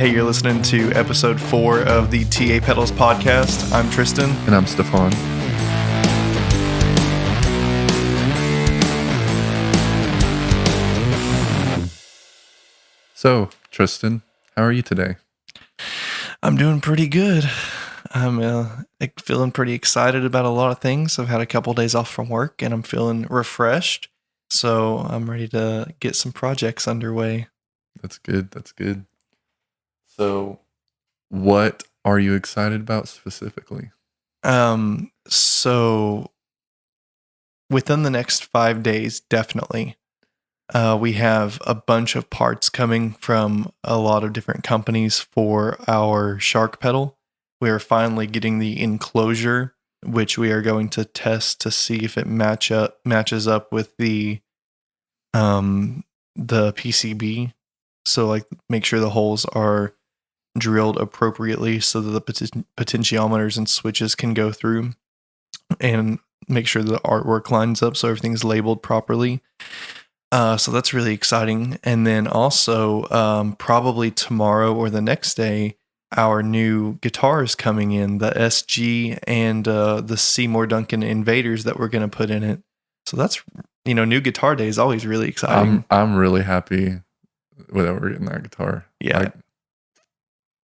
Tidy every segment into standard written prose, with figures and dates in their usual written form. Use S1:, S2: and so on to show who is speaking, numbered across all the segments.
S1: Hey, you're listening to episode 4 of the TA Pedals podcast. I'm Tristan.
S2: And I'm Stephon. So, Tristan, how are you today?
S1: I'm doing pretty good. I'm feeling pretty excited about a lot of things. I've had a couple days off from work and I'm feeling refreshed. So I'm ready to get some projects underway.
S2: That's good. That's good. So, what are you excited about specifically?
S1: So within the next 5 days, definitely. We have a bunch of parts coming from a lot of different companies for our shark pedal. We are finally getting the enclosure, which we are going to test to see if it matches up with the PCB. So like make sure the holes are drilled appropriately so that the potentiometers and switches can go through, and make sure the artwork lines up so everything's labeled properly. So that's really exciting. And then also probably tomorrow or the next day, our new guitars coming in, the SG and the Seymour Duncan Invaders that we're going to put in it. So that's, new guitar day is always really exciting.
S2: I'm really happy that we're getting that guitar.
S1: Yeah.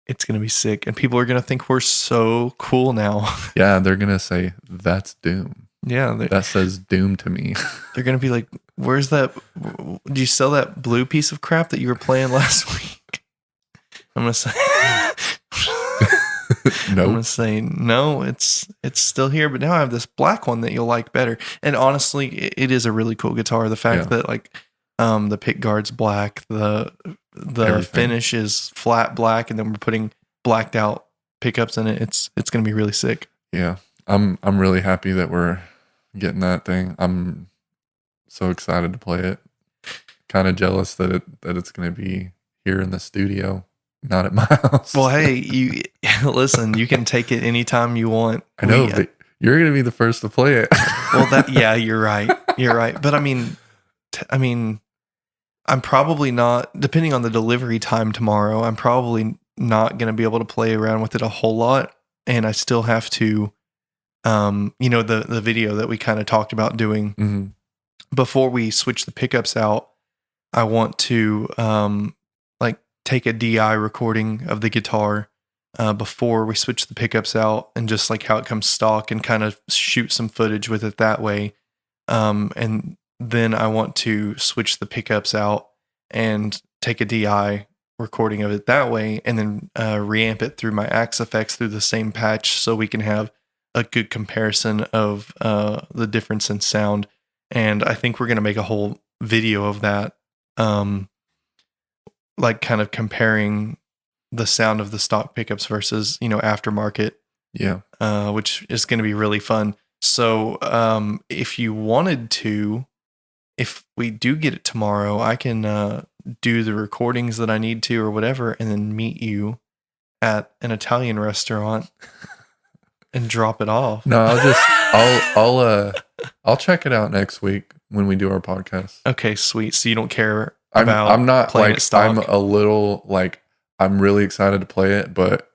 S1: It's going to be sick. And people are going to think we're so cool now.
S2: Yeah, they're going to say, that's Doom.
S1: Yeah.
S2: That says Doom to me.
S1: They're going to be like, where's that? Did you sell that blue piece of crap that you were playing last week? I'm going to say...
S2: No.
S1: I'm going to say, no, it's still here, but now I have this black one that you'll like better. And honestly, it is a really cool guitar. The fact that like the pick guard's black, the finish is flat black, and then we're putting blacked out pickups in it. It's going to be really sick.
S2: Yeah. I'm really happy that we're getting that thing. I'm so excited to play it. Kind of jealous that it's going to be here in the studio, not at my house.
S1: Well, hey, you listen, you can take it anytime you want.
S2: I know, but you're going to be the first to play it.
S1: Well, you're right. You're right. But I mean, I'm probably not, depending on the delivery time tomorrow, I'm probably not going to be able to play around with it a whole lot. And I still have to, the video that we kind of talked about doing before we switch the pickups out. I want to take a DI recording of the guitar before we switch the pickups out, and just like how it comes stock, and kind of shoot some footage with it that way. And then I want to switch the pickups out and take a DI recording of it that way, and then reamp it through my Axe effects through the same patch, so we can have a good comparison of the difference in sound. And I think we're going to make a whole video of that, like kind of comparing the sound of the stock pickups versus, aftermarket.
S2: Yeah.
S1: Which is going to be really fun. So if you wanted to, if we do get it tomorrow, I can do the recordings that I need to or whatever, and then meet you at an Italian restaurant and drop it off.
S2: No, I'll check it out next week when we do our podcast.
S1: Okay, sweet. So you don't care
S2: I'm not
S1: playing
S2: like,
S1: it stock?
S2: I'm a little like, I'm really excited to play it, but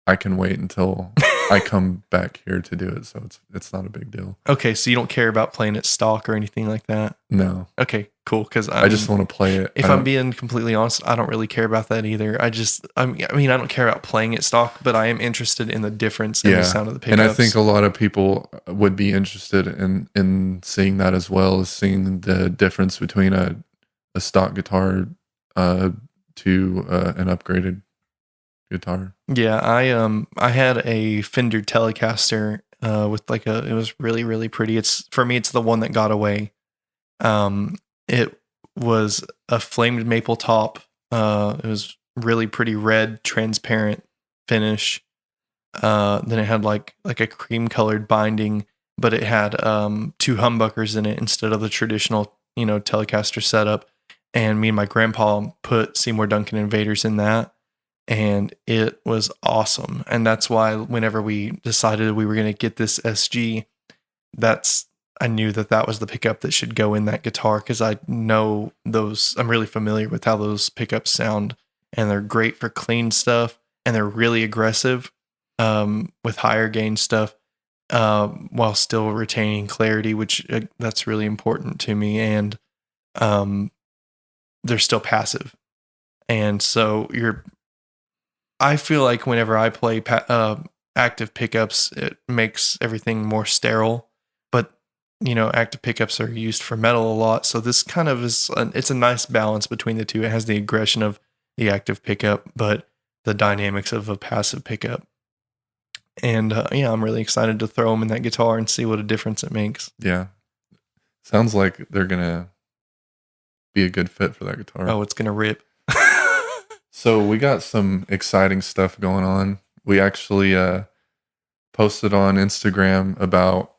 S2: I can wait until I come back here to do it. So it's not a big deal.
S1: Okay, so you don't care about playing it stock or anything like that?
S2: No.
S1: Okay, cool. Because
S2: I just want to play it.
S1: If I'm being completely honest, I don't really care about that either. I don't care about playing it stock, but I am interested in the difference in the sound of the pickups.
S2: And I think a lot of people would be interested in seeing that, as well as seeing the difference between a stock guitar to an upgraded guitar. Yeah,
S1: I had a Fender Telecaster with it was really, really pretty. It's the one that got away. It was a flamed maple top. It was really pretty red, transparent finish. Then it had like a cream colored binding, but it had 2 humbuckers in it instead of the traditional, Telecaster setup. And me and my grandpa put Seymour Duncan Invaders in that, and it was awesome. And that's why whenever we decided we were going to get this SG, I knew that was the pickup that should go in that guitar, because I know those. I'm really familiar with how those pickups sound, and they're great for clean stuff, and they're really aggressive with higher gain stuff, while still retaining clarity, which that's really important to me. And they're still passive, and so I feel like whenever I play active pickups, it makes everything more sterile. But active pickups are used for metal a lot, so this kind of it's a nice balance between the two. It has the aggression of the active pickup, but the dynamics of a passive pickup. And I'm really excited to throw them in that guitar and see what a difference it makes.
S2: Yeah. Sounds like they're going to be a good fit for that guitar.
S1: Oh, it's going to rip.
S2: So we got some exciting stuff going on. We actually posted on Instagram about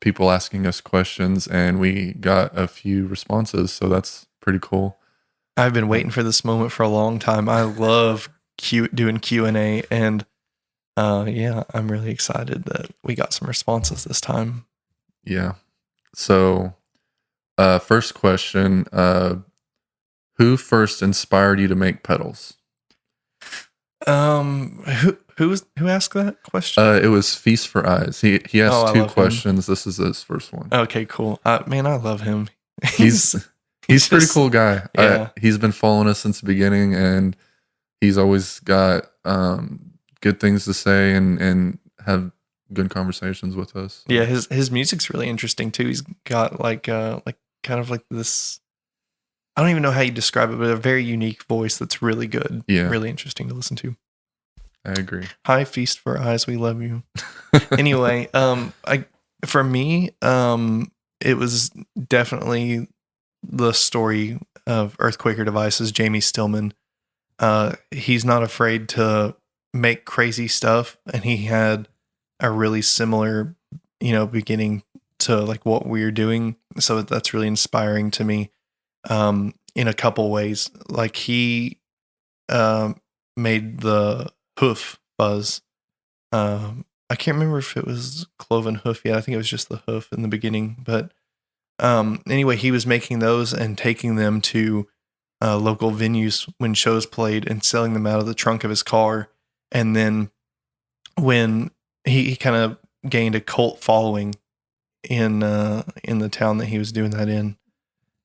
S2: people asking us questions, and we got a few responses. So that's pretty cool.
S1: I've been waiting for this moment for a long time. I love doing Q&A, and I'm really excited that we got some responses this time.
S2: Yeah. So first question, who first inspired you to make pedals?
S1: Who asked that question?
S2: It was Feast for Eyes. He asked two questions. This is his first one.
S1: Okay, cool. Man, I love him.
S2: He's pretty cool guy.
S1: Yeah.
S2: He's been following us since the beginning, and he's always got good things to say and have good conversations with us.
S1: Yeah, his music's really interesting too. He's got like kind of like this, I don't even know how you describe it, but a very unique voice that's really good.
S2: Yeah.
S1: Really interesting to listen to.
S2: I agree.
S1: Hi, Feast for Eyes. We love you. Anyway, for me, it was definitely the story of Earthquaker Devices, Jamie Stillman. He's not afraid to make crazy stuff, and he had a really similar, beginning to like what we're doing. So that's really inspiring to me. In a couple ways, like he made the hoof fuzz. I can't remember if it was cloven hoof yet. I think it was just the hoof in the beginning. But anyway, he was making those and taking them to local venues when shows played and selling them out of the trunk of his car. And then when he kind of gained a cult following in the town that he was doing that in.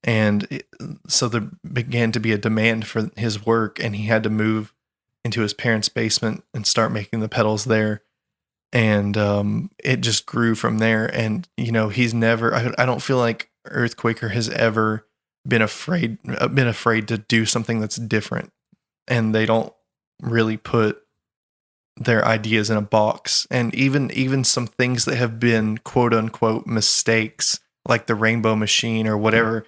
S1: And so there began to be a demand for his work, and he had to move into his parents' basement and start making the pedals there. And it just grew from there. And, he's never, I don't feel like Earthquaker has ever been afraid to do something that's different. And they don't really put their ideas in a box. And even some things that have been quote unquote mistakes, like the Rainbow Machine or whatever,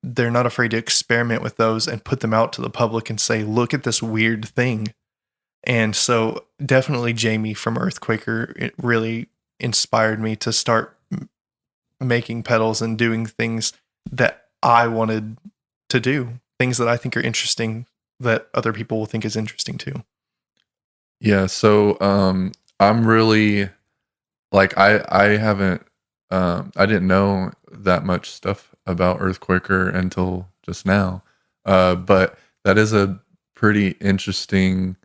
S1: they're not afraid to experiment with those and put them out to the public and say, look at this weird thing. And so definitely Jamie from Earthquaker, it really inspired me to start making pedals and doing things that I wanted to do, things that I think are interesting that other people will think is interesting too.
S2: Yeah. So I'm really like, I haven't, I didn't know that much stuff about Earthquaker until just now. But that is a pretty interesting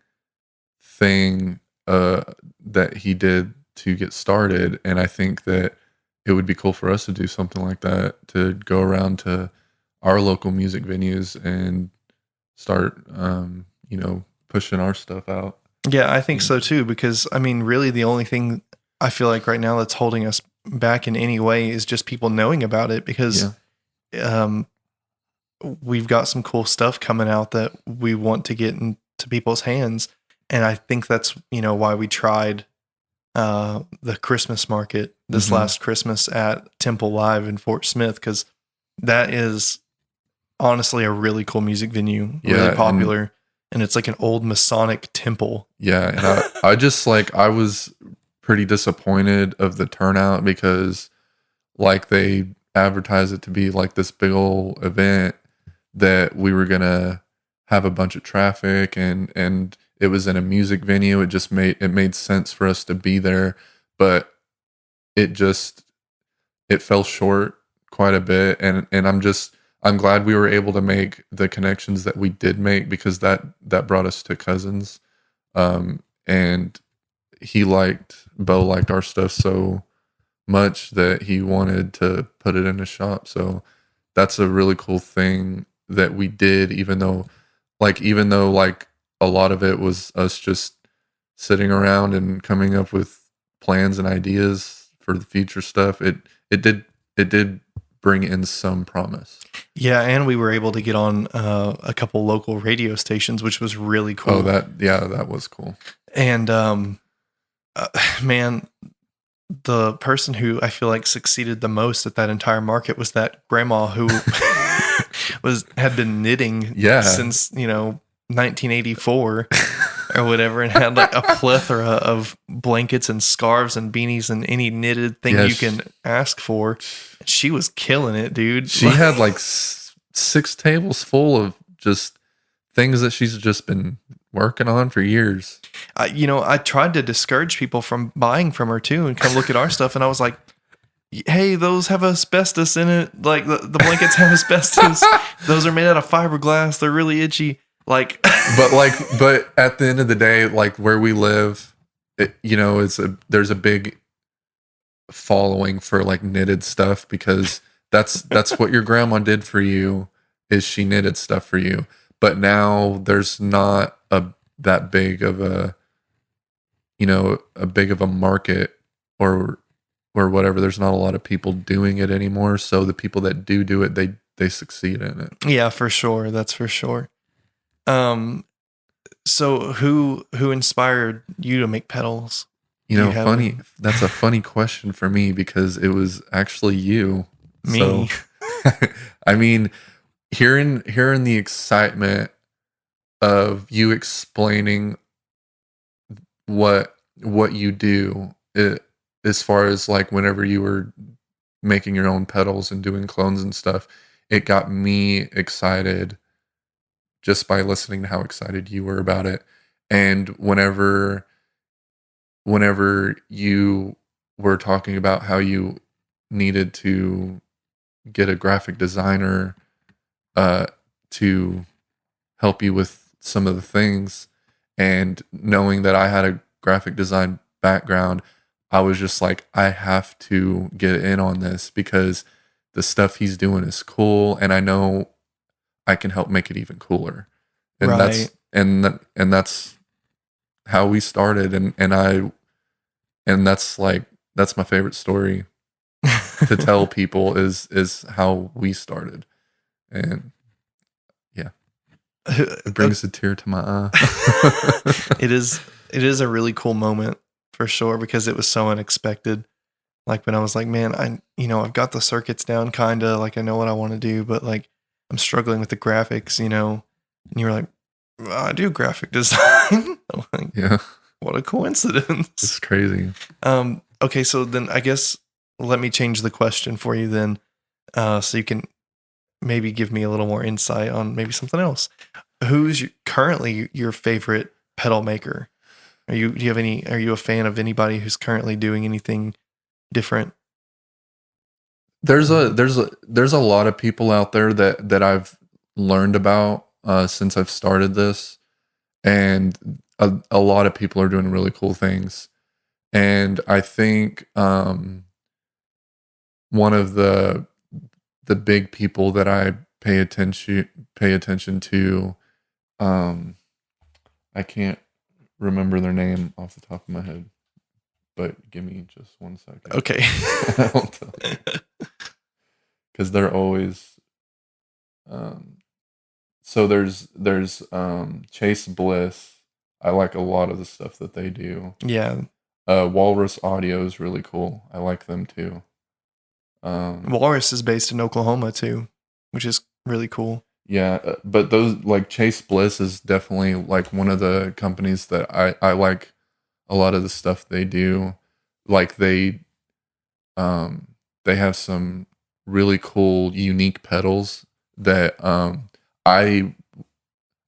S2: thing that he did to get started. And I think that it would be cool for us to do something like that, to go around to our local music venues and start, pushing our stuff out.
S1: Yeah, I think so too, because really the only thing I feel like right now that's holding us back in any way is just people knowing about it, because we've got some cool stuff coming out that we want to get into people's hands. And I think that's, why we tried the Christmas market this last Christmas at Temple Live in Fort Smith, because that is honestly a really cool music venue, really popular. And it's like an old Masonic temple.
S2: Yeah. And I was pretty disappointed of the turnout, because like they advertised it to be like this big old event that we were going to have a bunch of traffic, and it was in a music venue. It made sense for us to be there, but it fell short quite a bit. And I'm glad we were able to make the connections that we did make, because that brought us to cousins. And Bo liked our stuff so much that he wanted to put it in his shop. So that's a really cool thing that we did, even though like a lot of it was us just sitting around and coming up with plans and ideas for the future stuff. It did bring in some promise.
S1: Yeah, and we were able to get on a couple local radio stations, which was really cool.
S2: Oh, that was cool.
S1: And man, the person who I feel like succeeded the most at that entire market was that grandma who had been knitting since 1984 or whatever, and had like a plethora of blankets and scarves and beanies and any knitted thing you can ask for. She was killing it, dude.
S2: She had like 6 tables full of just things that she's just been working on for years.
S1: I tried to discourage people from buying from her too, and come look at our stuff, and I was like, hey, those have asbestos in it. Like the blankets have asbestos. Those are made out of fiberglass. They're really itchy. Like,
S2: but at the end of the day, like where we live, there's a big following for like knitted stuff, because that's what your grandma did for you, is she knitted stuff for you. But now there's not that big of a market or whatever. There's not a lot of people doing it anymore. So the people that do it, they succeed in it.
S1: Yeah, for sure. That's for sure. So who inspired you to make pedals?
S2: Funny. That's a funny question for me, because it was actually you.
S1: Me.
S2: So, I mean, hearing the excitement of you explaining what you do, as far as like whenever you were making your own pedals and doing clones and stuff, it got me excited just by listening to how excited you were about it. And whenever you were talking about how you needed to get a graphic designer to help you with some of the things, and knowing that I had a graphic design background, I was just like, I have to get in on this, because the stuff he's doing is cool, and I know I can help make it even cooler. And
S1: right.
S2: that's how we started, and that's my favorite story to tell people is how we started. And yeah, it brings a tear to my eye.
S1: It is a really cool moment for sure, because it was so unexpected. Like when I was like, man, I've got the circuits down, kind of like I know what I want to do, but like I'm struggling with the graphics, and you were like, I do graphic design. I'm like,
S2: yeah,
S1: what a coincidence.
S2: It's crazy.
S1: Okay, so then I guess let me change the question for you then, so you can maybe give me a little more insight on maybe something else. Who's currently your favorite pedal maker? Are you a fan of anybody who's currently doing anything different?
S2: There's a lot of people out there that I've learned about since I've started this, and a lot of people are doing really cool things. And I think one of the big people that I pay attention to, I can't remember their name off the top of my head, but give me just 1 second.
S1: Okay.
S2: Because they're always so there's Chase Bliss. I like a lot of the stuff that they do.
S1: Yeah.
S2: Walrus Audio is really cool. I like them too.
S1: Walrus is based in Oklahoma too, which is really cool.
S2: Yeah, but those, like Chase Bliss is definitely like one of the companies that I like a lot of the stuff they do. Like they have some really cool, unique pedals that I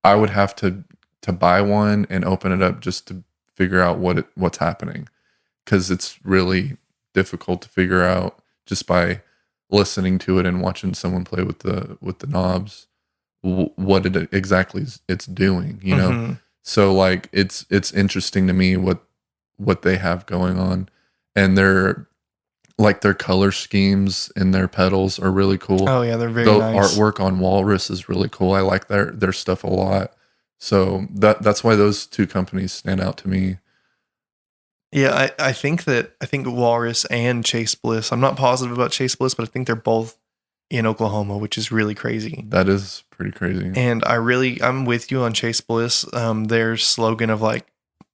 S2: would have to buy one and open it up just to figure out what's happening, because it's really difficult to figure out just by listening to it and watching someone play with the knobs, what it exactly it's doing, you know.
S1: Mm-hmm.
S2: So like it's interesting to me what they have going on, and their color schemes and their pedals are really cool.
S1: Oh yeah, they're very
S2: The
S1: nice.
S2: artwork on Walrus is really cool. I like their stuff a lot. So that's why those two companies stand out to me.
S1: Yeah, I think Walrus and Chase Bliss. I'm not positive about Chase Bliss, but I think they're both in Oklahoma, which is really crazy.
S2: That is pretty crazy.
S1: And I'm with you on Chase Bliss. Their slogan of like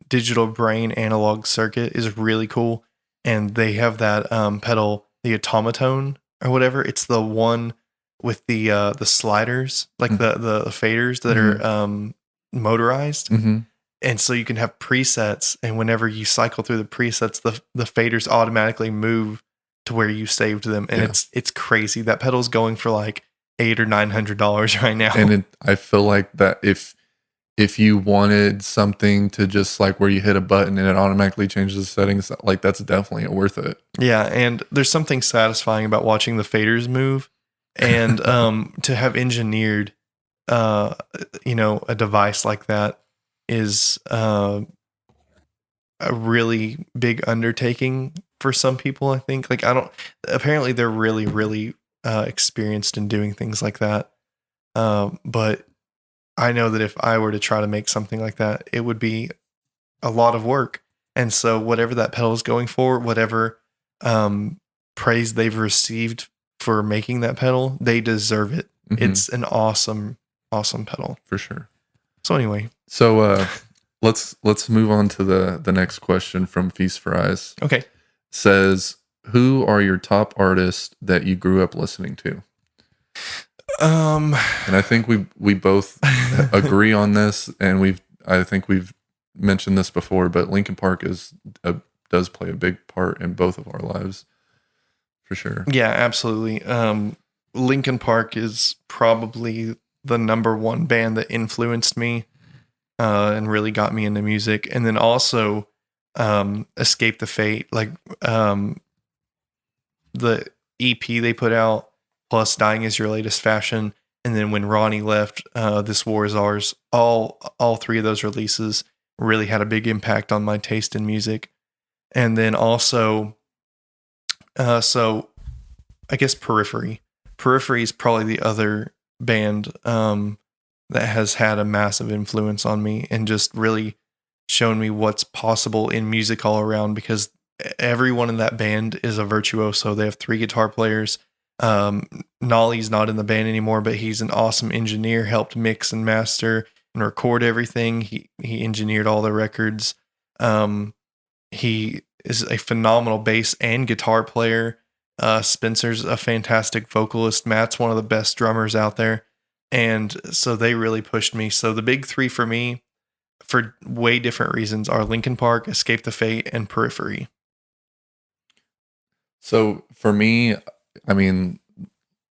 S1: digital brain analog circuit is really cool, and they have that pedal, the automaton or whatever. It's the one with the sliders, like the faders that are motorized.
S2: Mm-hmm.
S1: And so you can have presets, and whenever you cycle through the presets, the faders automatically move to where you saved them, and it's crazy. That pedal's going for like $800 or $900 right now.
S2: And I feel like that if you wanted something to just like where you hit a button and it automatically changes the settings, like that's definitely worth it.
S1: Yeah, and there's something satisfying about watching the faders move, and to have engineered, a device like that is a really big undertaking for some people. I think apparently they're really, really experienced in doing things like that. But I know that if I were to try to make something like that, it would be a lot of work. And so whatever that pedal is going for, whatever praise they've received for making that pedal, they deserve it.
S2: Mm-hmm.
S1: It's an awesome, awesome pedal.
S2: For sure.
S1: So anyway.
S2: So let's move on to the next question from Feast for Eyes.
S1: Okay.
S2: Says, who are your top artists that you grew up listening to? And I think we both agree on this, and I think we've mentioned this before, but Linkin Park does play a big part in both of our lives, for sure.
S1: Yeah, absolutely. Linkin Park is probably the number one band that influenced me and really got me into music. And then also Escape the Fate, like the EP they put out, plus Dying Is Your Latest Fashion, and then when Ronnie left, This War Is Ours, all three of those releases really had a big impact on my taste in music. And then also, so I guess Periphery is probably the other band that has had a massive influence on me and just really shown me what's possible in music all around, because everyone in that band is a virtuoso. They have 3 guitar players. Nolly's not in the band anymore, but he's an awesome engineer, helped mix and master and record everything. He engineered all the records. He is a phenomenal bass and guitar player. Spencer's a fantastic vocalist. Matt's one of the best drummers out there. And so they really pushed me. So the big 3 for me, for way different reasons, are Linkin Park, Escape the Fate, and Periphery.
S2: So for me, I mean,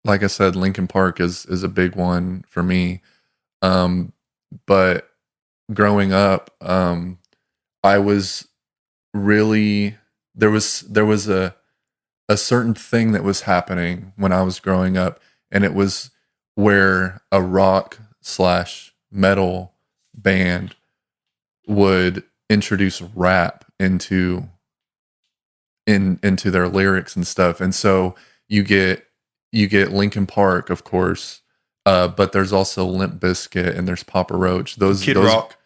S2: like I said, Linkin Park is a big one for me. But growing up, I was really there was a certain thing that was happening when I was growing up, and it was where a rock / metal band would introduce rap into their lyrics and stuff. And so you get Linkin Park, of course, but there's also Limp Bizkit and there's Papa Roach. Those
S1: Rock.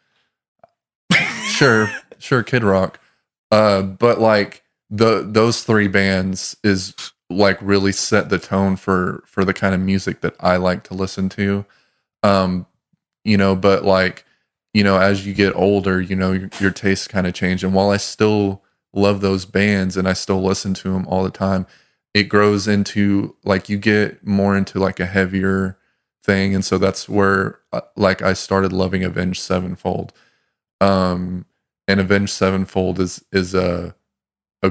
S2: Sure, Kid Rock. But like those 3 bands is like really set the tone for the kind of music that I like to listen to. But like, as you get older, your tastes kind of change. And while I still love those bands and I still listen to them all the time, it grows into like you get more into like a heavier thing. And so that's where like I started loving Avenged Sevenfold. And Avenged Sevenfold is a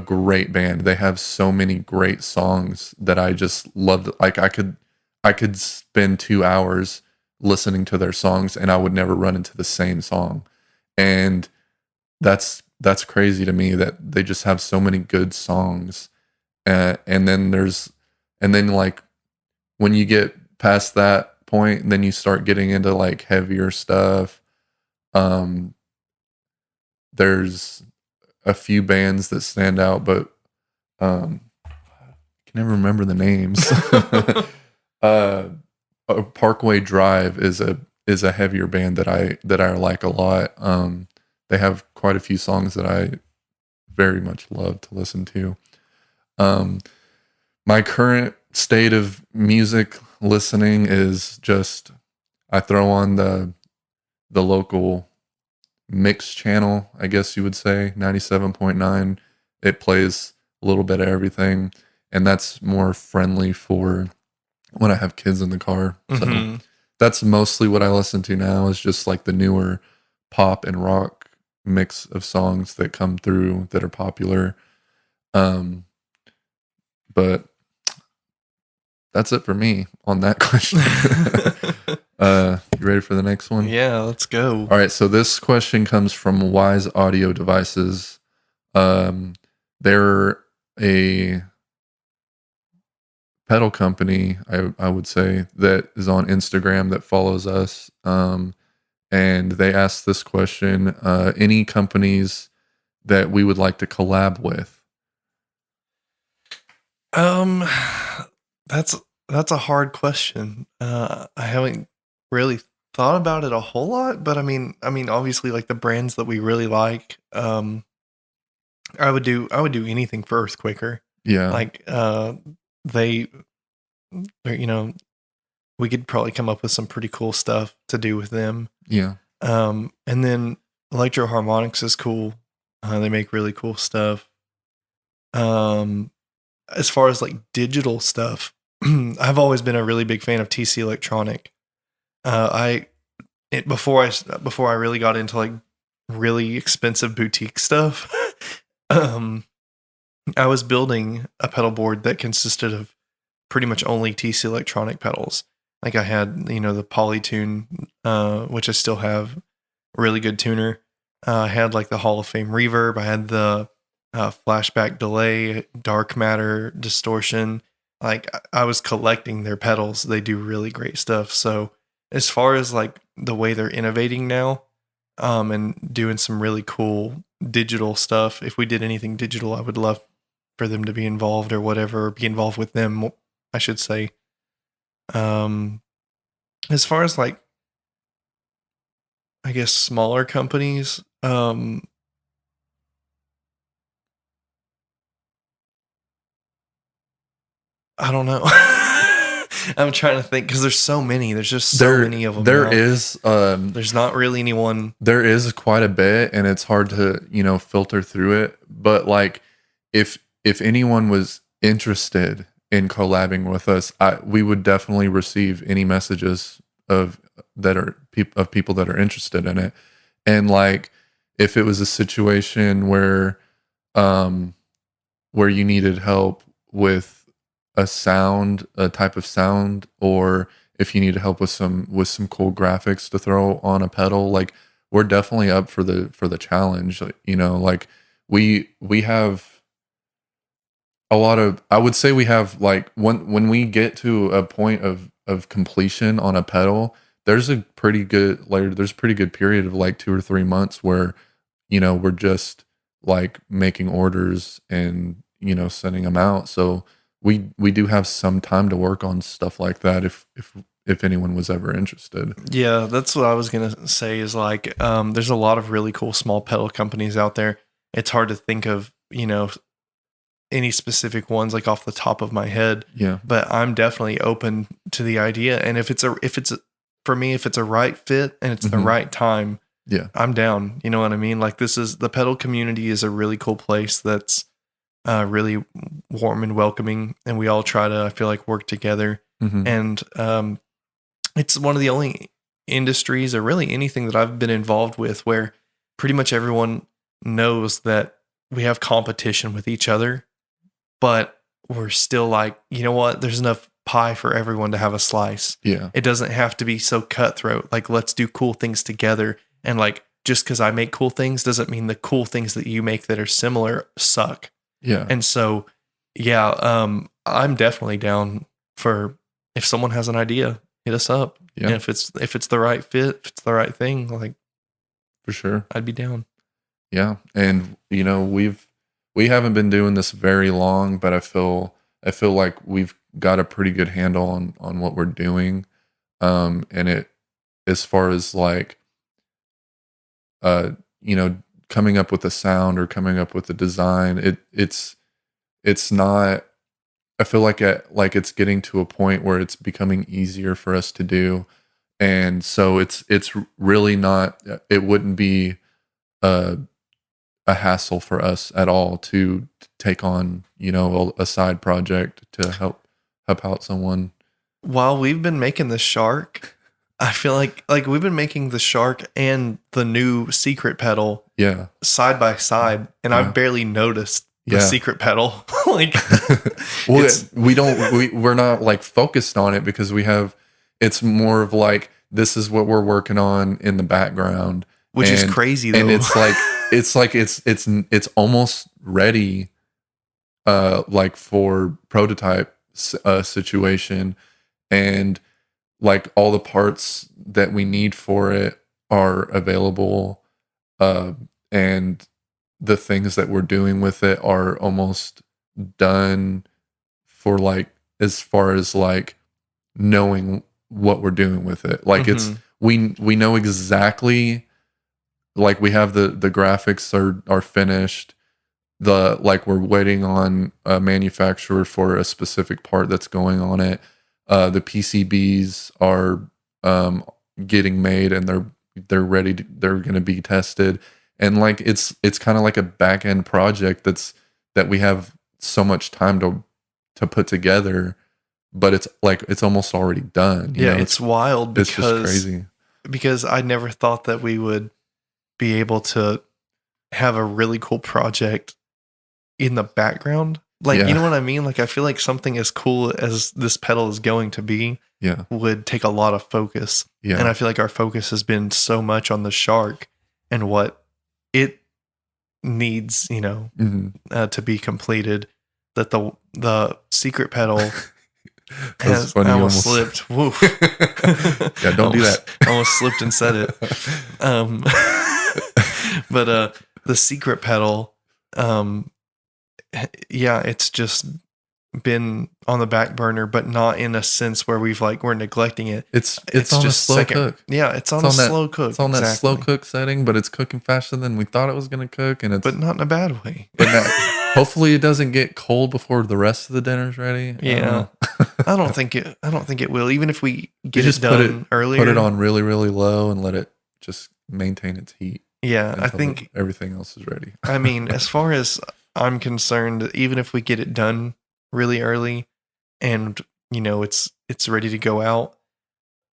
S2: great band. They have so many great songs that I just loved. Like I could spend 2 hours listening to their songs and I would never run into the same song. And that's crazy to me that they just have so many good songs. And then there's And then like when you get past that point, then you start getting into like heavier stuff. There's a few bands that stand out, but I can never remember the names. Parkway Drive is a heavier band that I like a lot. They have quite a few songs that I very much love to listen to. My current state of music listening is just I throw on the local mix channel, I guess you would say, 97.9. It plays a little bit of everything, and that's more friendly for when I have kids in the car. So that's mostly what I listen to now, is just like the newer pop and rock mix of songs that come through that are popular. But that's it for me on that question. You ready for the next one?
S1: Yeah, let's go.
S2: All right, so this question comes from Wise Audio Devices. They're a pedal company, I would say, that is on Instagram that follows us. And they asked this question: any companies that we would like to collab with?
S1: That's a hard question. I haven't really thought about it a whole lot, but I mean, obviously, like the brands that we really like, I would do anything for Earthquaker.
S2: Yeah,
S1: Like, they're, we could probably come up with some pretty cool stuff to do with them.
S2: yeah,
S1: And then Electro Harmonics is cool. They make really cool stuff. As far as like digital stuff, I've always been a really big fan of TC Electronic. Before I really got into like really expensive boutique stuff, I was building a pedal board that consisted of pretty much only TC Electronic pedals. Like I had, the Polytune, which I still have, a really good tuner. I had like the Hall of Fame reverb. I had the flashback delay, dark matter distortion. Like I was collecting their pedals. They do really great stuff. So as far as like the way they're innovating now, and doing some really cool digital stuff, if we did anything digital, I would love for them to be involved or whatever, or be involved with them, I should say. As far as like, I guess smaller companies, I don't know. I'm trying to think because there's so many. There's just so many of them. There's not really anyone.
S2: There is quite a bit, and it's hard to filter through it. But like, if anyone was interested in collabing with us, we would definitely receive any messages of people that are interested in it. And like, if it was a situation where you needed help with a type of sound, or if you need help with some cool graphics to throw on a pedal, like we're definitely up for the challenge. Like we have a lot of, I would say we have like when we get to a point of completion on a pedal, there's a pretty good period of like 2 or 3 months where we're just like making orders and sending them out. So we do have some time to work on stuff like that if anyone was ever interested.
S1: Yeah, that's what I was gonna say. Is like, there's a lot of really cool small pedal companies out there. It's hard to think of any specific ones like off the top of my head.
S2: Yeah,
S1: but I'm definitely open to the idea. And if it's a right fit and it's the right time,
S2: yeah,
S1: I'm down. You know what I mean? Like the pedal community is a really cool place that's really warm and welcoming, and we all try to, I feel like, work together. And it's one of the only industries, or really anything that I've been involved with, where pretty much everyone knows that we have competition with each other, but we're still like, you know what? There's enough pie for everyone to have a slice.
S2: Yeah,
S1: it doesn't have to be so cutthroat. Like, let's do cool things together. And like, just because I make cool things doesn't mean the cool things that you make that are similar suck.
S2: yeah.
S1: And so, yeah, I'm definitely down for if someone has an idea, hit us up.
S2: Yeah.
S1: And if it's the right fit, if it's the right thing, like
S2: For sure.
S1: I'd be down.
S2: Yeah. And we haven't been doing this very long, but I feel like we've got a pretty good handle on what we're doing. And it, as far as like uh coming up with a sound or coming up with a design, it's not, I feel like it's getting to a point where it's becoming easier for us to do. And so it's really not, it wouldn't be a hassle for us at all to take on, a side project to help out someone.
S1: While we've been making the shark, I feel like we've been making the shark and the new secret pedal
S2: Yeah.
S1: side by side, and
S2: Yeah.
S1: I've barely noticed the
S2: Yeah.
S1: secret pedal. Like,
S2: Well,
S1: it's-
S2: we're not like focused on it because it's more of like, this is what we're working on in the background,
S1: which is crazy though.
S2: and it's almost ready, like for prototype situation, and like all the parts that we need for it are available, and the things that we're doing with it are almost done, for like, as far as like knowing what we're doing with it. Like
S1: Mhm.
S2: we know exactly, like we have the graphics are finished. Like we're waiting on a manufacturer for a specific part that's going on it. The PCBs are getting made, and they're ready they're going to be tested. And like it's kind of like a back end project that we have so much time to put together, but it's like it's almost already done.
S1: Yeah, it's wild
S2: it's just
S1: because
S2: crazy.
S1: because I never thought that we would be able to have a really cool project in the background. Like,
S2: Yeah.
S1: you know what I mean? Like, I feel like something as cool as this pedal is going to be
S2: Yeah.
S1: would take a lot of focus.
S2: Yeah.
S1: And I feel like our focus has been so much on the shark and what it needs,
S2: Mhm.
S1: to be completed, that the secret pedal
S2: That was
S1: has
S2: funny.
S1: I
S2: You
S1: almost slipped. Woof.
S2: Yeah, don't do that.
S1: Almost slipped and said it. But the secret pedal, yeah, it's just been on the back burner, but not in a sense where we're neglecting it.
S2: It's on a slow cook.
S1: Yeah, it's on a slow cook.
S2: It's on that slow
S1: exactly.
S2: cook setting, but it's cooking faster than we thought it was going to cook, and
S1: But not in a bad way.
S2: hopefully it doesn't get cold before the rest of the dinner's ready.
S1: Yeah. I don't think it will. Even if we get
S2: just
S1: it done earlier.
S2: Put it on really, really low and let it just maintain its heat.
S1: Yeah, I
S2: until
S1: think
S2: everything else is ready.
S1: I mean, as far as I'm concerned, even if we get it done really early and it's ready to go out,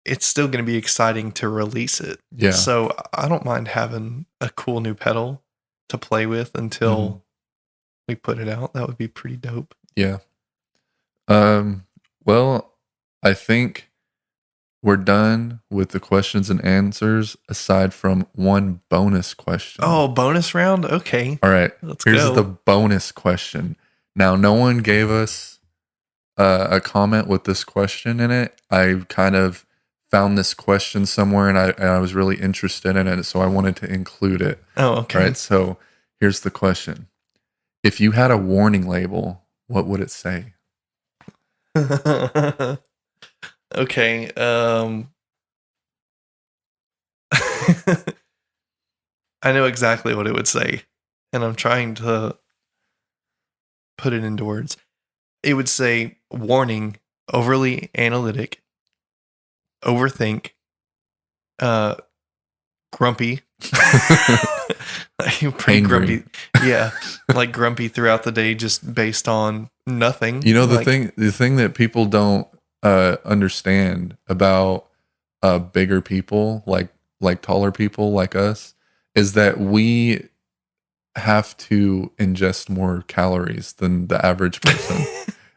S1: it's still going to be exciting to release it.
S2: Yeah.
S1: So I don't mind having a cool new pedal to play with until we put it out. That would be pretty dope.
S2: Yeah. Well, I think we're done with the questions and answers, aside from one bonus question.
S1: Oh, bonus round? Okay.
S2: All right. Here's
S1: go.
S2: the bonus question. Now, no one gave us a comment with this question in it. I kind of found this question somewhere, and I was really interested in it, so I wanted to include it.
S1: Oh, okay.
S2: All right. So here's the question. If you had a warning label, what would it say?
S1: Okay. I know exactly what it would say, and I'm trying to put it into words. It would say, warning, overly analytic, overthink, grumpy. Pretty
S2: Angry.
S1: grumpy. Yeah. Like grumpy throughout the day just based on nothing.
S2: The thing that people don't understand about bigger people, like taller people like us, is that we have to ingest more calories than the average person.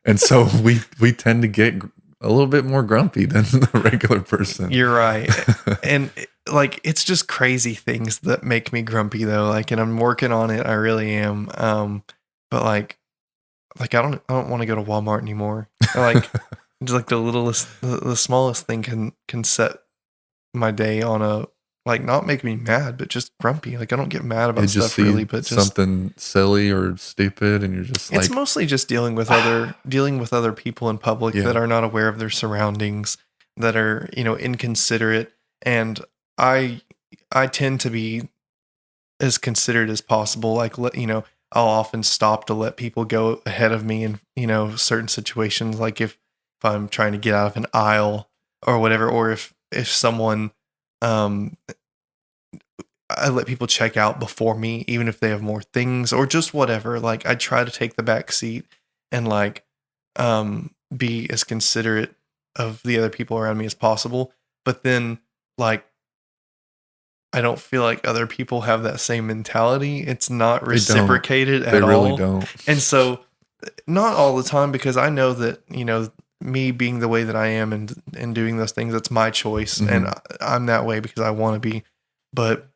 S2: And so we tend to get a little bit more grumpy than the regular person.
S1: You're right. And like, it's just crazy things that make me grumpy though. Like, and I'm working on it. I really am. But like, like I don't want to go to Walmart anymore. Like just like the smallest thing can set my day on a, like, not make me mad, but just grumpy. Like I don't get mad
S2: You
S1: about
S2: just
S1: stuff really,
S2: see
S1: but just
S2: something silly or stupid, and you're just
S1: it's
S2: like,
S1: mostly just dealing with other people in public
S2: Yeah.
S1: that are not aware of their surroundings, that are, inconsiderate. And I I tend to be as considerate as possible. Like I'll often stop to let people go ahead of me in, certain situations. Like if I'm trying to get out of an aisle or whatever, or if someone um I let people check out before me, even if they have more things or just whatever. Like I try to take the back seat and like be as considerate of the other people around me as possible. But then like I don't feel like other people have that same mentality. It's not
S2: They don't.
S1: reciprocated
S2: They
S1: at
S2: really
S1: all.
S2: don't.
S1: And so not all the time, because I know that, me being the way that I am and doing those things, it's my choice. And I'm that way because I want to be. But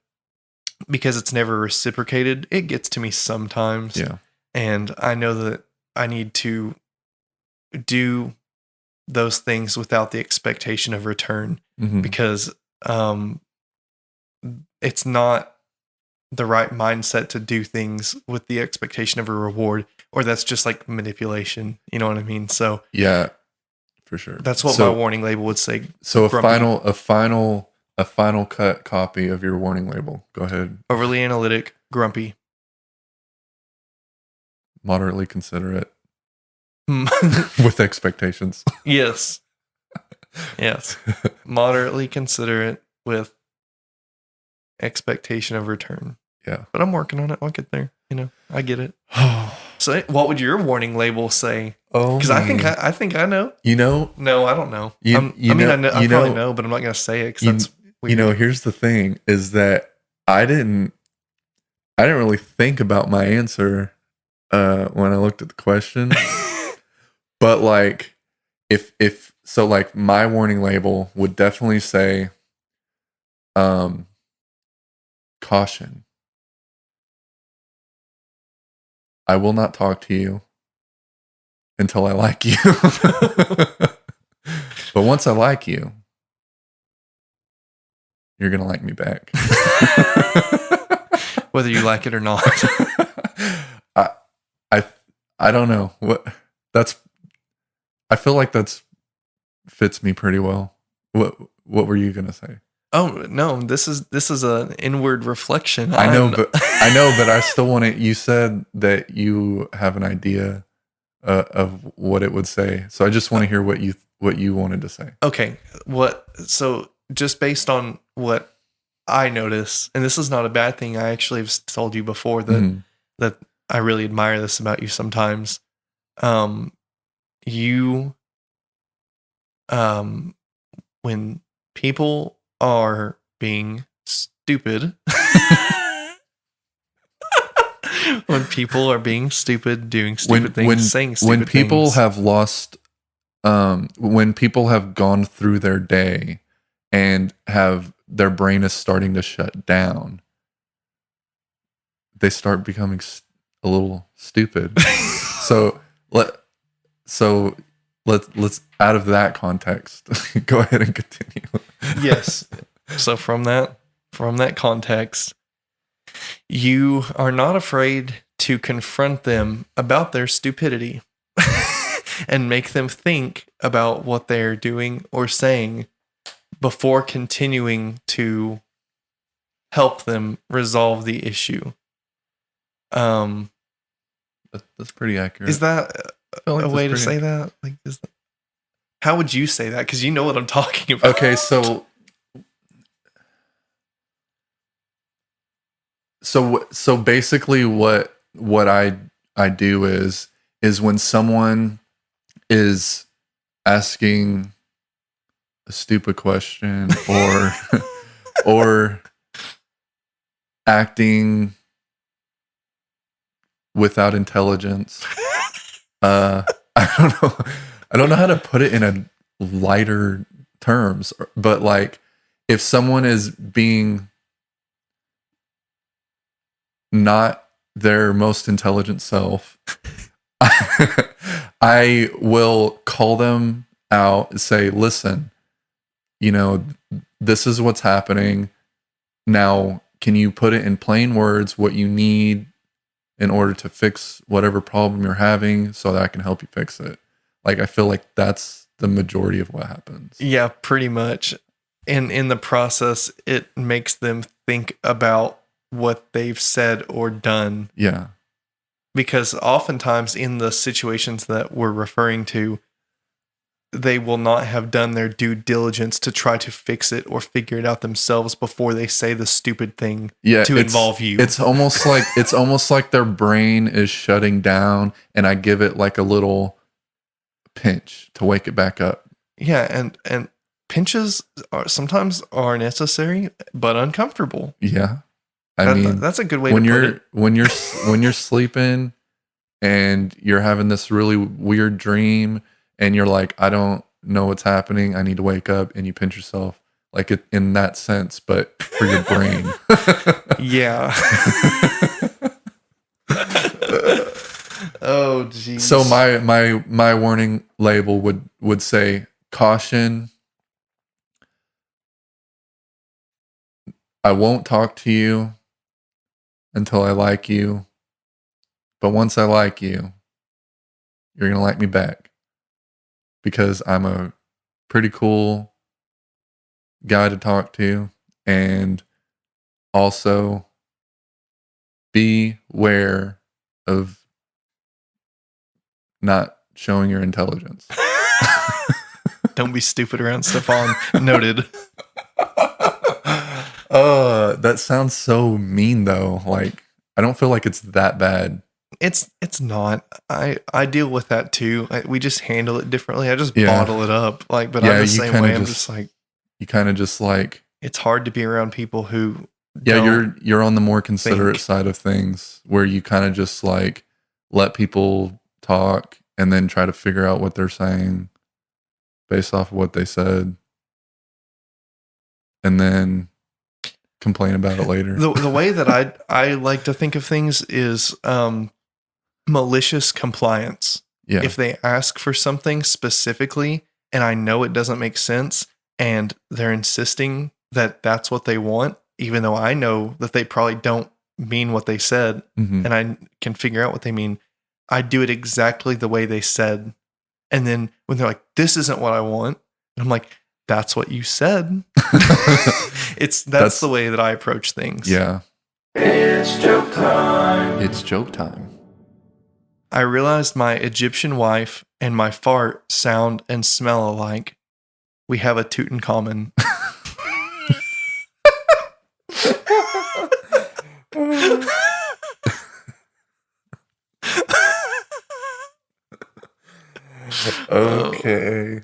S1: because it's never reciprocated, it gets to me sometimes.
S2: Yeah.
S1: And I know that I need to do those things without the expectation of return, because it's not the right mindset to do things with the expectation of a reward, or that's just like manipulation. You know what I mean? So
S2: Yeah, for sure.
S1: that's what my warning label would say.
S2: So
S1: Grumpy.
S2: a final cut copy of your warning label. Go ahead.
S1: Overly analytic, grumpy.
S2: Moderately considerate. With expectations.
S1: Yes. Yes. Moderately considerate with expectation of return.
S2: Yeah.
S1: But I'm working on it. I'll get there. I get it. So what would your warning label say?
S2: Oh,
S1: because I think I know. No, I don't know. I probably know, but I'm not going to say it because that's weird.
S2: Here's the thing is that I didn't really think about my answer when I looked at the question. But like if so, like my warning label would definitely say caution. I will not talk to you until I like you. But once I like you, you're going to like me back.
S1: Whether you like it or not.
S2: I don't know. I feel like that's fits me pretty well. What were you going to say?
S1: Oh, no, this is an inward reflection.
S2: I know, but I still want to. You said that you have an idea of what it would say, so I just want to hear what you wanted to say.
S1: Okay, so just based on what I notice, and this is not a bad thing. I actually have told you before that I really admire this about you sometimes. When people are being stupid, when people are being stupid, doing stupid things, saying stupid things.
S2: When people have lost, when people have gone through their day and their brain is starting to shut down, they start becoming a little stupid. Let's out of that context, go ahead and continue.
S1: Yes. So from that context, you are not afraid to confront them about their stupidity and make them think about what they're doing or saying before continuing to help them resolve the issue.
S2: That's pretty accurate.
S1: Is that a way to say that? Like, how would you say that? Because you know what I'm talking about.
S2: Okay, so basically, what I do is when someone is asking a stupid question or acting without intelligence. I don't know how to put it in a lighter terms, but like if someone is being not their most intelligent self, I will call them out and say, listen, this is what's happening. Now, can you put it in plain words what you need in order to fix whatever problem you're having so that I can help you fix it? Like, I feel like that's the majority of what happens.
S1: Yeah, pretty much. And in the process, it makes them think about what they've said or done.
S2: Yeah.
S1: Because oftentimes in the situations that we're referring to, they will not have done their due diligence to try to fix it or figure it out themselves before they say the stupid thing to involve you.
S2: It's almost like their brain is shutting down, and I give it like a little pinch to wake it back up.
S1: Yeah, and pinches sometimes are necessary but uncomfortable.
S2: Yeah. I mean,
S1: that's a good way to put it.
S2: When you're sleeping and you're having this really weird dream and you're like, I don't know what's happening, I need to wake up, and you pinch yourself, like in that sense, but for your brain.
S1: Yeah. Oh, geez.
S2: So my warning label would say, caution. I won't talk to you until I like you. But once I like you, you're going to like me back. Because I'm a pretty cool guy to talk to. And also beware of not showing your intelligence.
S1: Don't be stupid around Stephon. Noted.
S2: That sounds so mean though. Like, I don't feel like it's that bad.
S1: It's not. I deal with that too. We just handle it differently. I just bottle it up. Like, but I'm the same way. I'm just like,
S2: you kind of just like,
S1: it's hard to be around people who
S2: you're on the more considerate side of things, where you kind of just like let people talk and then try to figure out what they're saying based off of what they said, and then complain about it later.
S1: The way that I like to think of things is malicious compliance.
S2: Yeah.
S1: If they ask for something specifically and I know it doesn't make sense and they're insisting that that's what they want, even though I know that they probably don't mean what they said,
S2: mm-hmm.
S1: and I can figure out what they mean, I do it exactly the way they said. And then when they're like, this isn't what I want, I'm like, that's what you said. That's the way that I approach things.
S2: Yeah.
S3: It's joke time.
S2: It's joke time.
S1: I realized my Egyptian wife and my fart sound and smell alike. We have a toot in common.
S2: Okay.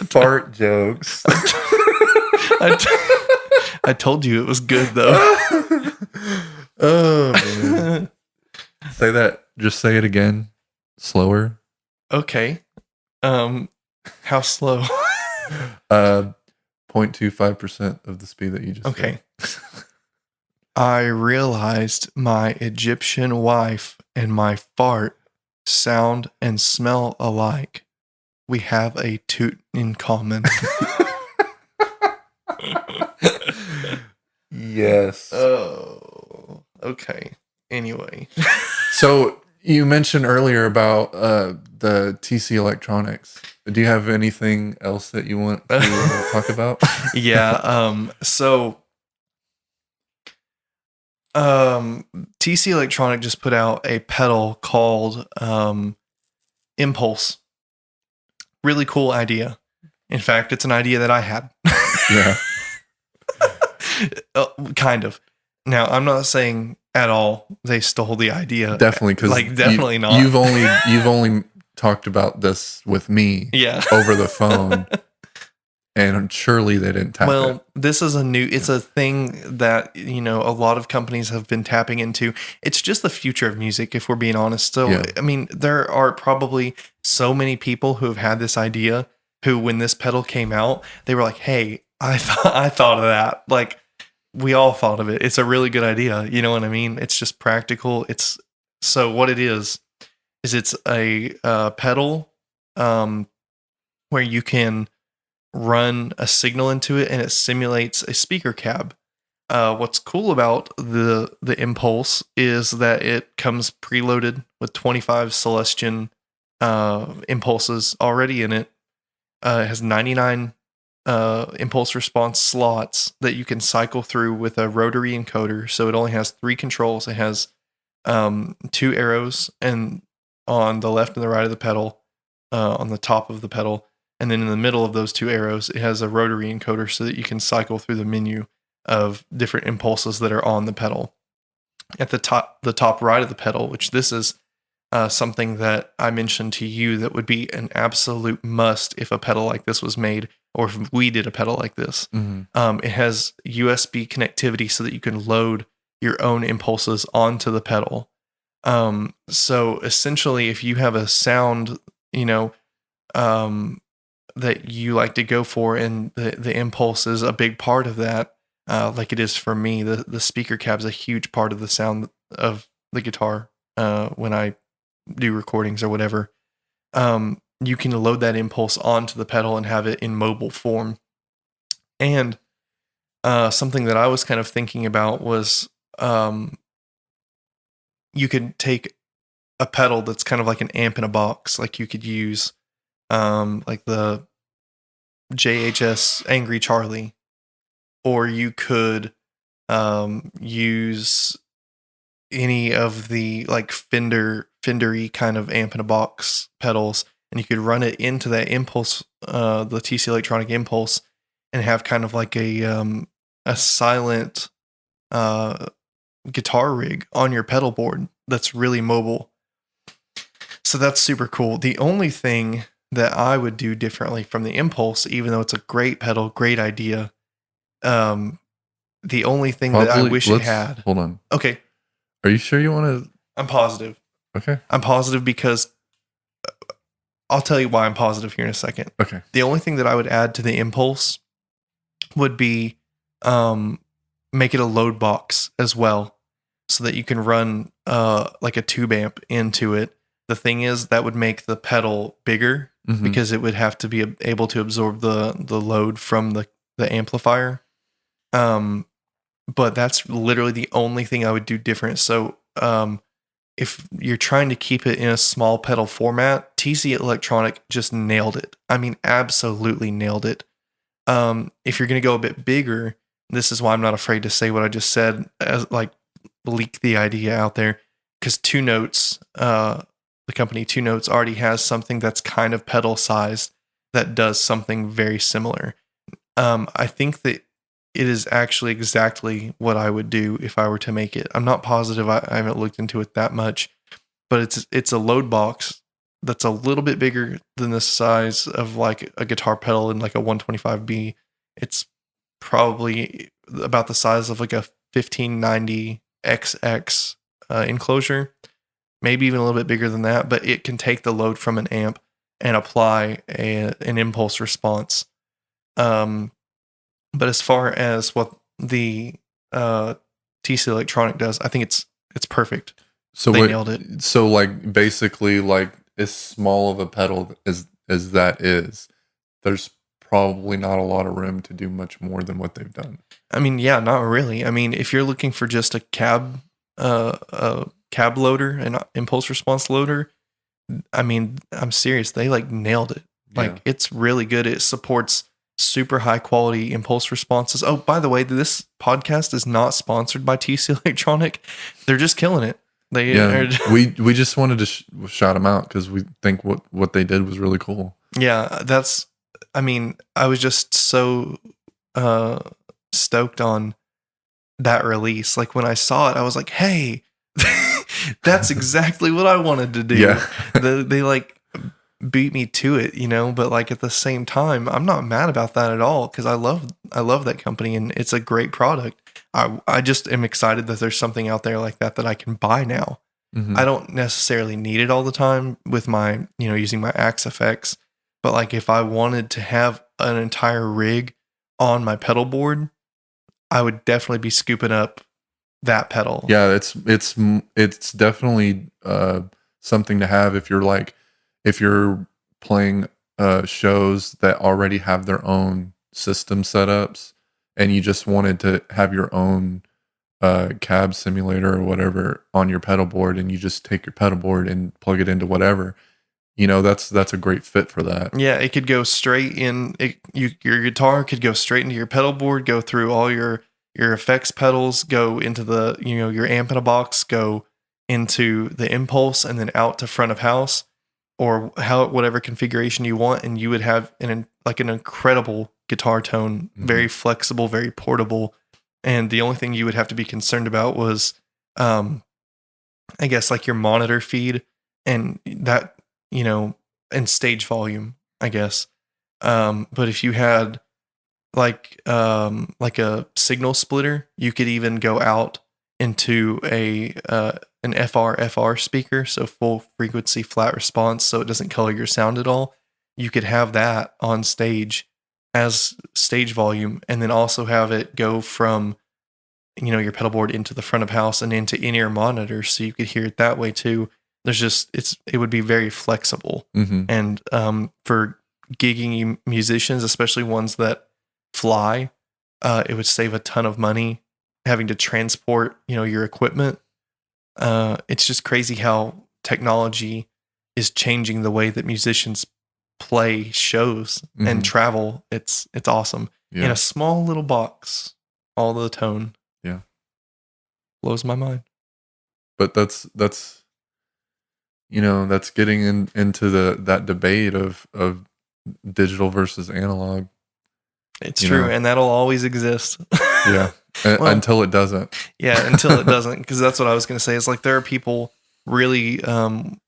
S2: Fart jokes.
S1: I told you it was good though.
S2: Oh man. Say that. Just say it again. Slower.
S1: Okay. How slow?
S2: 0.25% of the speed that you just
S1: okay. I realized my Egyptian wife and my fart sound and smell alike. We have a toot in common.
S2: Yes.
S1: Oh, okay. Anyway.
S2: So you mentioned earlier about the TC Electronics. Do you have anything else that you want to talk about?
S1: Yeah. So TC Electronic just put out a pedal called Impulse. Really cool idea. In fact, it's an idea that I had.
S2: Yeah.
S1: Kind of. Now, I'm not saying at all they stole the idea.
S2: Definitely, because
S1: definitely not.
S2: You've only talked about this with me.
S1: Yeah.
S2: Over the phone. And surely they didn't tap it.
S1: This is it's a thing that, a lot of companies have been tapping into. It's just the future of music, if we're being honest. So, yeah. I mean, there are probably so many people who have had this idea who, when this pedal came out, they were like, hey, I thought of that. Like, we all thought of it. It's a really good idea. You know what I mean? It's just practical. So what it is is it's a pedal where you can run a signal into it, and it simulates a speaker cab. What's cool about the Impulse is that it comes preloaded with 25 Celestion impulses already in it. It has 99 impulse response slots that you can cycle through with a rotary encoder. So it only has 3 controls. It has 2 arrows, and on the left and the right of the pedal, on the top of the pedal, and then in the middle of those 2 arrows, it has a rotary encoder so that you can cycle through the menu of different impulses that are on the pedal. At the top right of the pedal, which this is something that I mentioned to you that would be an absolute must if a pedal like this was made, or if we did a pedal like this. It has USB connectivity so that you can load your own impulses onto the pedal. So essentially, if you have a sound, that you like to go for, and the impulse is a big part of that, like it is for me, the speaker cab's a huge part of the sound of the guitar when I do recordings or whatever. You can load that impulse onto the pedal and have it in mobile form. And something that I was kind of thinking about was you could take a pedal that's kind of like an amp in a box. Like you could use like the JHS Angry Charlie, or you could use any of the like Fendery kind of amp in a box pedals, and you could run it into that impulse, the TC Electronic Impulse, and have kind of like a silent guitar rig on your pedal board that's really mobile. So that's super cool. The only thing that I would do differently from the Impulse, even though it's a great pedal, great idea, the only thing that I wish it had.
S2: Hold on.
S1: Okay.
S2: Are you sure you want to?
S1: I'm positive.
S2: Okay.
S1: I'm positive because I'll tell you why I'm positive here in a second.
S2: Okay.
S1: The only thing that I would add to the Impulse would be make it a load box as well, so that you can run like a tube amp into it. The thing is, that would make the pedal bigger because it would have to be able to absorb the load from the amplifier. But that's literally the only thing I would do different. So if you're trying to keep it in a small pedal format, TC Electronic just nailed it. I mean, absolutely nailed it. If you're going to go a bit bigger, this is why I'm not afraid to say what I just said, as like leak the idea out there, because Two Notes, the company Two Notes, already has something that's kind of pedal sized that does something very similar. I think that it is actually exactly what I would do if I were to make it. I'm not positive. I haven't looked into it that much, but it's a load box that's a little bit bigger than the size of like a guitar pedal in like a 125B. It's probably about the size of like a 1590 XX enclosure, maybe even a little bit bigger than that, but it can take the load from an amp and apply an impulse response. But as far as what the TC Electronic does, I think it's perfect.
S2: So
S1: they nailed it.
S2: So like basically, like as small of a pedal as that is, there's probably not a lot of room to do much more than what they've done.
S1: I mean, yeah, not really. I mean, if you're looking for just a cab loader, an impulse response loader, I mean, I'm serious. They like nailed it. Like it's really good. It supports super high quality impulse responses. Oh, by the way, this podcast is not sponsored by TC Electronic. They're just killing it.
S2: We just wanted to shout them out because we think what they did was really cool.
S1: Yeah, I mean, I was just so stoked on that release. Like when I saw it, I was like, hey, that's exactly what I wanted to do.
S2: Yeah.
S1: They like beat me to it, but like at the same time, I'm not mad about that at all because I love that company and it's a great product. I just am excited that there's something out there like that I can buy now. I don't necessarily need it all the time with my, using my Axe effects, but like if I wanted to have an entire rig on my pedal board, I would definitely be scooping up that pedal.
S2: Yeah, it's definitely something to have if you're playing shows that already have their own system setups, and you just wanted to have your own cab simulator or whatever on your pedal board, and you just take your pedal board and plug it into whatever. That's a great fit for that.
S1: Yeah, it could go straight in. Your guitar could go straight into your pedal board, go through all your effects pedals, go into the your amp in a box, go into the impulse, and then out to front of house, or whatever configuration you want, and you would have an incredible guitar tone, very flexible, very portable. And the only thing you would have to be concerned about was, I guess, like your monitor feed and that, and stage volume, I guess. But if you had like a signal splitter, you could even go out into an FR speaker, so full frequency flat response, so it doesn't color your sound at all. You could have that on stage as stage volume, and then also have it go from your pedal board into the front of house and into in-ear monitors, so you could hear it that way too. It would be very flexible. And for gigging musicians, especially ones that fly, it would save a ton of money having to transport your equipment. It's just crazy how technology is changing the way that musicians play shows and travel. It's awesome.
S2: Yeah.
S1: In a small little box, all the tone.
S2: Yeah.
S1: Blows my mind.
S2: But that's getting into that debate of digital versus analog.
S1: It's true, and that'll always exist.
S2: Yeah. Until it doesn't.
S1: Yeah, until it doesn't, because that's what I was going to say. It's like there are people really,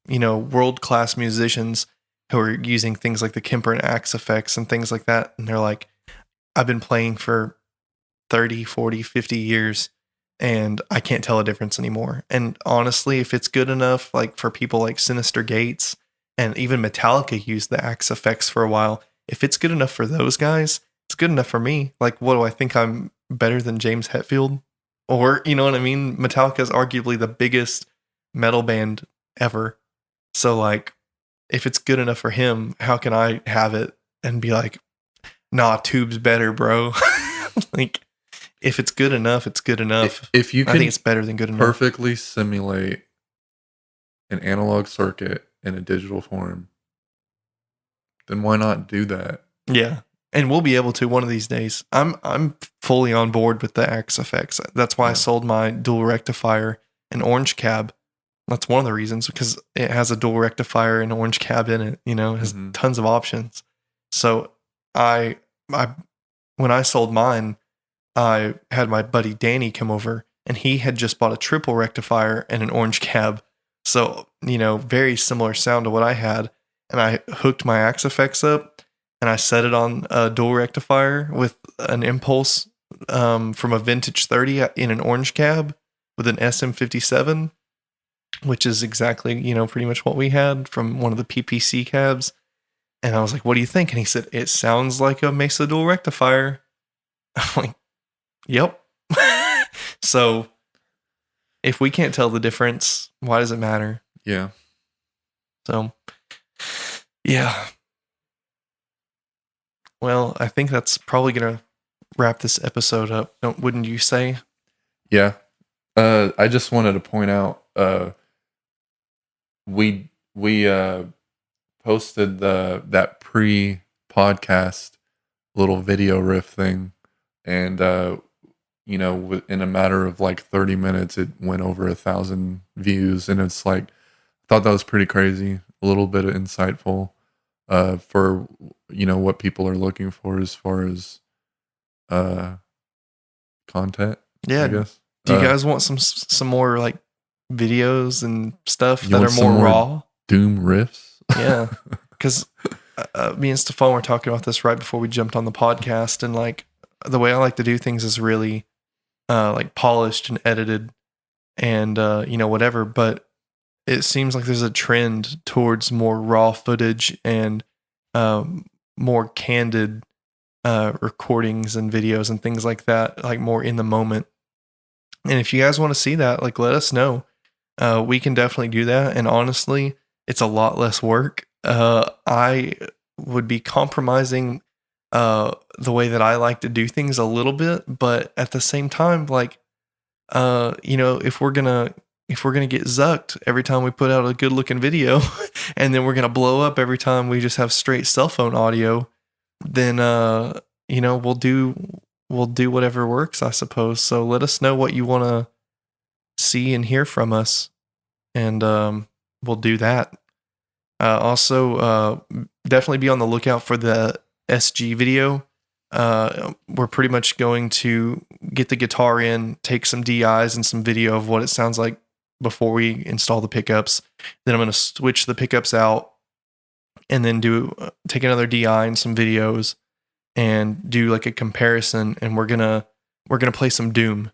S1: world-class musicians who are using things like the Kemper and Axe effects and things like that. And they're like, I've been playing for 30, 40, 50 years, and I can't tell a difference anymore. And honestly, if it's good enough, like for people like Sinister Gates, and even Metallica used the Axe effects for a while, if it's good enough for those guys, it's good enough for me. Like, what do I think? I'm better than James Hetfield? Or, you know what I mean? Metallica is arguably the biggest metal band ever. So, like, if it's good enough for him, how can I have it and be like, nah, Tube's better, bro? Like, if it's good enough, it's good enough.
S2: If you can,
S1: I think it's better than good enough.
S2: Perfectly simulate an analog circuit in a digital form, then why not do that?
S1: Yeah. And we'll be able to one of these days. I'm fully on board with the Axe effects. That's why I sold my dual rectifier and orange cab. That's one of the reasons, because it has a dual rectifier and orange cab in it. It has tons of options. So I when I sold mine, I had my buddy Danny come over, and he had just bought a triple rectifier and an orange cab. So, very similar sound to what I had. And I hooked my Axe effects up, and I set it on a dual rectifier with an impulse from a vintage 30 in an orange cab with an SM57, which is exactly, pretty much what we had from one of the PPC cabs. And I was like, what do you think? And he said, it sounds like a Mesa dual rectifier. I'm like, yep. So if we can't tell the difference, why does it matter?
S2: Yeah.
S1: So, yeah. Well, I think that's probably going to wrap this episode up, wouldn't you say?
S2: Yeah. I just wanted to point out, we posted that pre-podcast little video riff thing, and in a matter of like 30 minutes, it went over 1,000 views, and it's like, I thought that was pretty crazy, a little bit insightful for what people are looking for as far as content.
S1: Yeah.
S2: I guess.
S1: Do you guys want some more like videos and stuff that
S2: want
S1: are more
S2: some
S1: raw?
S2: Doom riffs?
S1: Yeah, because me and Stephon were talking about this right before we jumped on the podcast, and like the way I like to do things is really like polished and edited, and whatever. But it seems like there's a trend towards more raw footage and more candid recordings and videos and things like that, like more in the moment. And if you guys want to see that, like, let us know. we can definitely do that. And honestly, it's a lot less work. I would be compromising the way that I like to do things a little bit, but at the same time, like, if we're gonna get zucked every time we put out a good looking video, and then we're gonna blow up every time we just have straight cell phone audio, then we'll do whatever works, I suppose. So let us know what you want to see and hear from us, and we'll do that. Also, definitely be on the lookout for the SG video. We're pretty much going to get the guitar in, take some DIs and some video of what it sounds like before we install the pickups. Then I'm going to switch the pickups out, and then take another DI and some videos, and do like a comparison. And we're gonna play some Doom.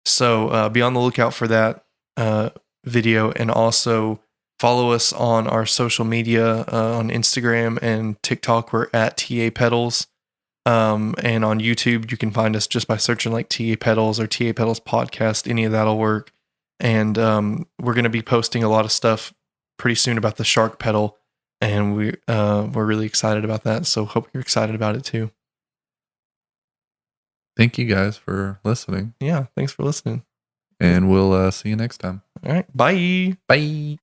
S1: So be on the lookout for that video, and also follow us on our social media on Instagram and TikTok. We're at TA Pedals. And on YouTube, you can find us just by searching like TA Pedals or TA Pedals Podcast. Any of that'll work. And we're going to be posting a lot of stuff pretty soon about the Shark pedal, and we're really excited about that. So hope you're excited about it too.
S2: Thank you guys for listening.
S1: Yeah, thanks for listening.
S2: And we'll see you next time.
S1: All right, bye.
S2: Bye.